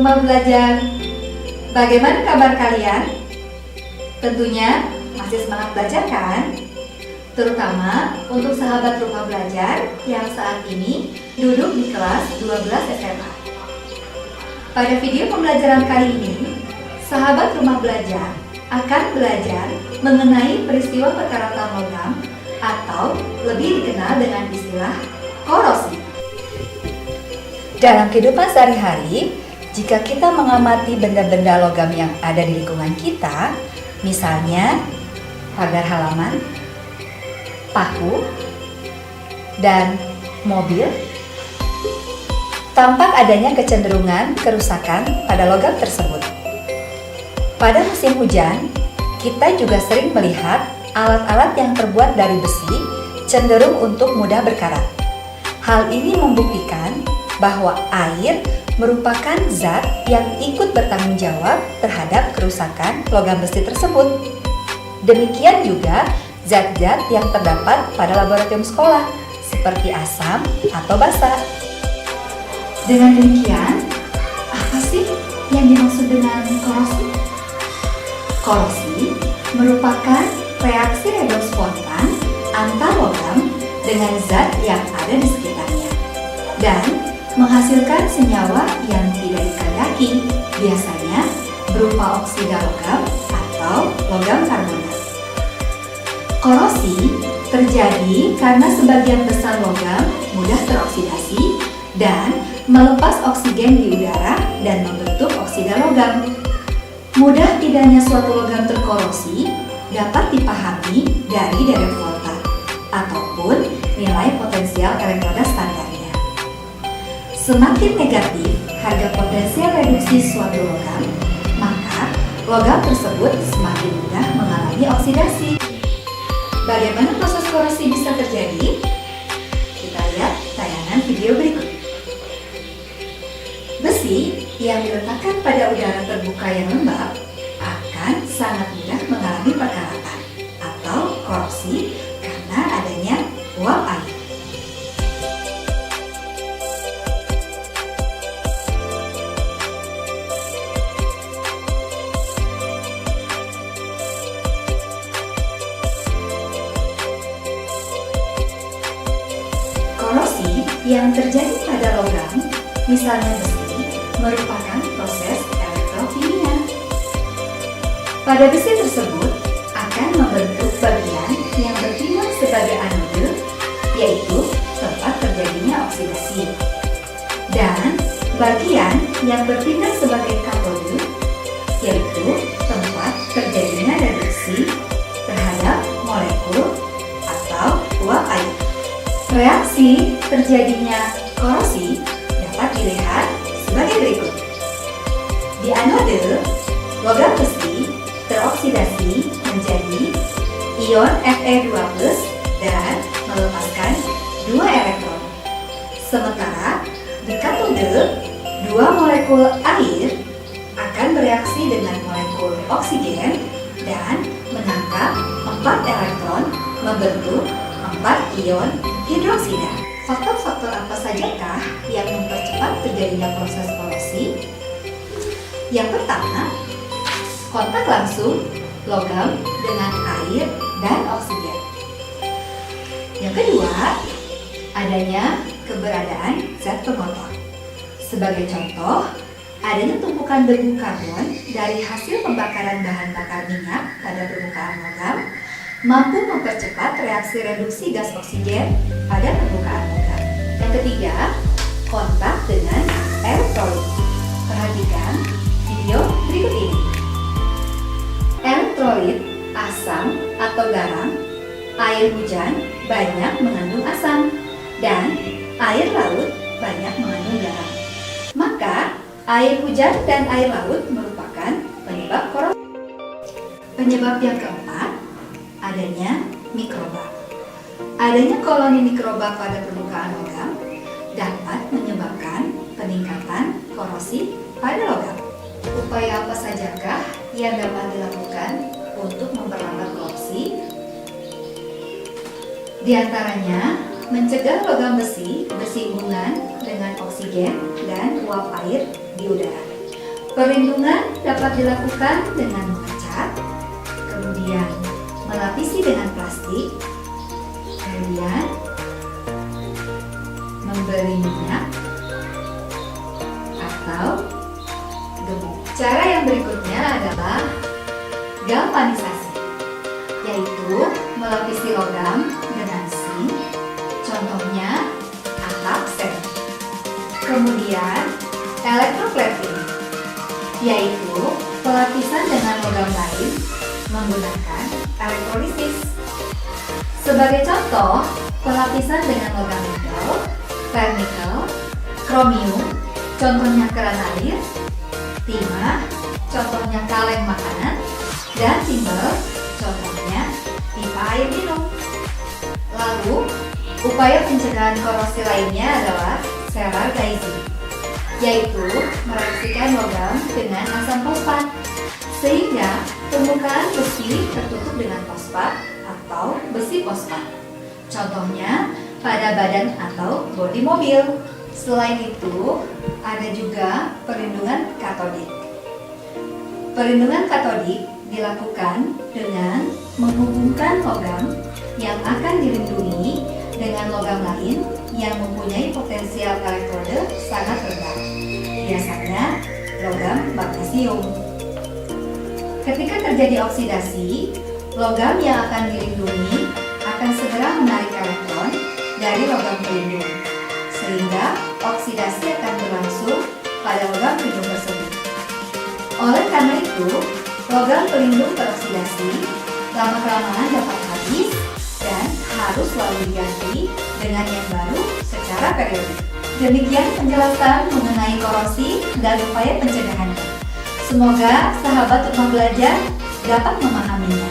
Rumah Belajar. Bagaimana kabar kalian? Tentunya masih semangat belajar kan? Terutama untuk sahabat Rumah Belajar yang saat ini duduk di kelas 12 SMA. Pada video pembelajaran kali ini, sahabat Rumah Belajar akan belajar mengenai peristiwa perkaratan logam atau lebih dikenal dengan istilah korosi. Dalam kehidupan sehari-hari, jika kita mengamati benda-benda logam yang ada di lingkungan kita, misalnya pagar halaman, paku, dan mobil, tampak adanya kecenderungan kerusakan pada logam tersebut. Pada musim hujan, kita juga sering melihat alat-alat yang terbuat dari besi cenderung untuk mudah berkarat. Hal ini membuktikan bahwa air merupakan zat yang ikut bertanggung jawab terhadap kerusakan logam besi tersebut. Demikian juga zat-zat yang terdapat pada laboratorium sekolah, seperti asam atau basa. Dengan demikian, apa sih yang dimaksud dengan korosi? Korosi merupakan reaksi redoks spontan antar logam dengan zat yang ada di sekitarnya dan menghasilkan senyawa yang tidak dikehendaki, biasanya berupa oksida logam atau logam karbonat. Korosi terjadi karena sebagian besar logam mudah teroksidasi dan melepas oksigen di udara dan membentuk oksida logam. Mudah tidaknya suatu logam terkorosi dapat dipahami dari deret volta ataupun nilai potensial elektroda standarnya. Semakin negatif harga potensial reduksi suatu logam, maka logam tersebut semakin mudah mengalami oksidasi. Bagaimana proses korosi bisa terjadi? Kita lihat tayangan video berikut. Besi yang diletakkan pada udara terbuka yang lembab akan sangat mudah mengalami perkaratan atau korosi karena adanya uap air. Korosi yang terjadi pada logam, misalnya besi, merupakan proses elektrokimia. Pada besi tersebut akan membentuk bagian yang bertindak sebagai anode, yaitu tempat terjadinya oksidasi, dan bagian yang bertindak sebagai katode, yaitu tempat terjadinya reduksi terhadap molekul atau uap air. Reaksi terjadinya korosi dapat dilihat sebagai berikut. Di anode, logam besi teroksidasi menjadi ion Fe2+ dan melepaskan 2 elektron. Sementara di katode, 2 molekul air akan bereaksi dengan molekul oksigen dan menangkap 4 elektron membentuk 4 ion hidroksida. Faktor-faktor apa sajakah yang mempercepat terjadinya proses korosi? Yang pertama, kontak langsung logam dengan air dan oksigen. Yang kedua, adanya keberadaan zat pengotor. Sebagai contoh, adanya tumpukan debu karbon dari hasil pembakaran bahan bakar minyak pada permukaan logam mampu mempercepat reaksi reduksi gas oksigen pada permukaan logam. Yang ketiga, kontak dengan elektrolit. Perhatikan video berikut ini. Elektrolit, asam atau garam, air hujan banyak mengandung asam, dan air laut banyak mengandung garam. Maka, air hujan dan air laut merupakan penyebab korosi. Penyebab yang keempat, adanya mikroba. Adanya koloni mikroba pada permukaan logam dapat menyebabkan peningkatan korosi pada logam. Upaya apa sajakah yang dapat dilakukan untuk memperlambat korosi? Di antaranya, mencegah logam besi bersinggungan dengan oksigen dan uap air di udara. Perlindungan dapat dilakukan dengan mengecat, kemudian melapisi dengan plastik, kemudian memberi minyak atau debu. Cara yang berikutnya adalah galvanisasi, yaitu melapisi logam dengan zinc, contohnya atap seng. Kemudian elektroplating, yaitu pelapisan dengan logam lain menggunakan elektrolisis. Sebagai contoh, pelapisan dengan logam nikel, vernikel, kromium, contohnya keran air, timah, contohnya kaleng makanan, dan timbel, contohnya pipa air minum. Lalu, upaya pencegahan korosi lainnya adalah serar glazing, yaitu mereaksikan logam dengan asam fosfat sehingga permukaan besi tertutup dengan fosfat atau besi fosfat. Contohnya pada badan atau bodi mobil. Selain itu, ada juga perlindungan katodik. Perlindungan katodik dilakukan dengan menghubungkan logam yang akan dilindungi dengan logam lain yang mempunyai potensial elektrode sangat rendah, biasanya logam magnesium. Ketika terjadi oksidasi, logam yang akan dilindungi akan segera menarik elektron dari logam pelindung, sehingga oksidasi akan berlangsung pada logam pelindung tersebut. Oleh karena itu, logam pelindung teroksidasi lama-kelamaan dapat habis dan harus selalu diganti dengan yang baru secara periodik. Demikian penjelasan mengenai korosi dan upaya pencegahannya. Semoga sahabat rumah belajar dapat memahaminya.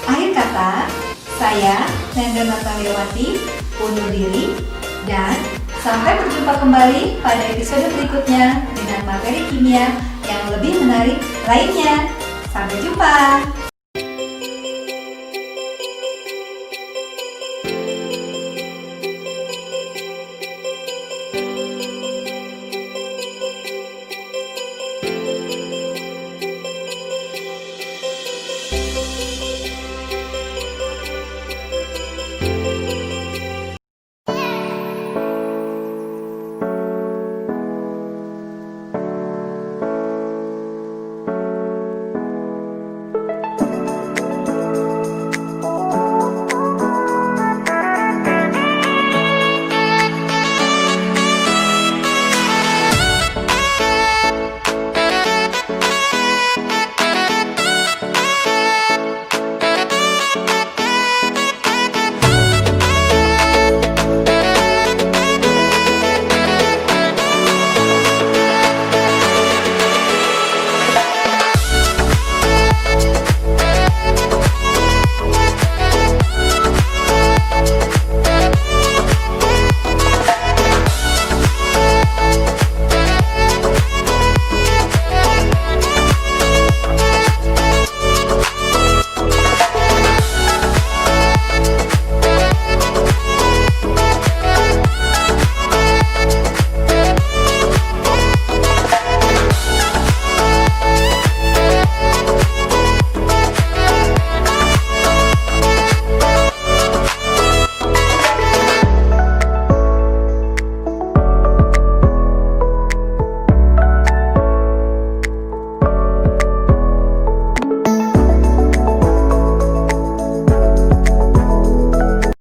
Akhir kata, saya Nenda Nataliawati undur diri dan sampai berjumpa kembali pada episode berikutnya dengan materi kimia yang lebih menarik lainnya. Sampai jumpa!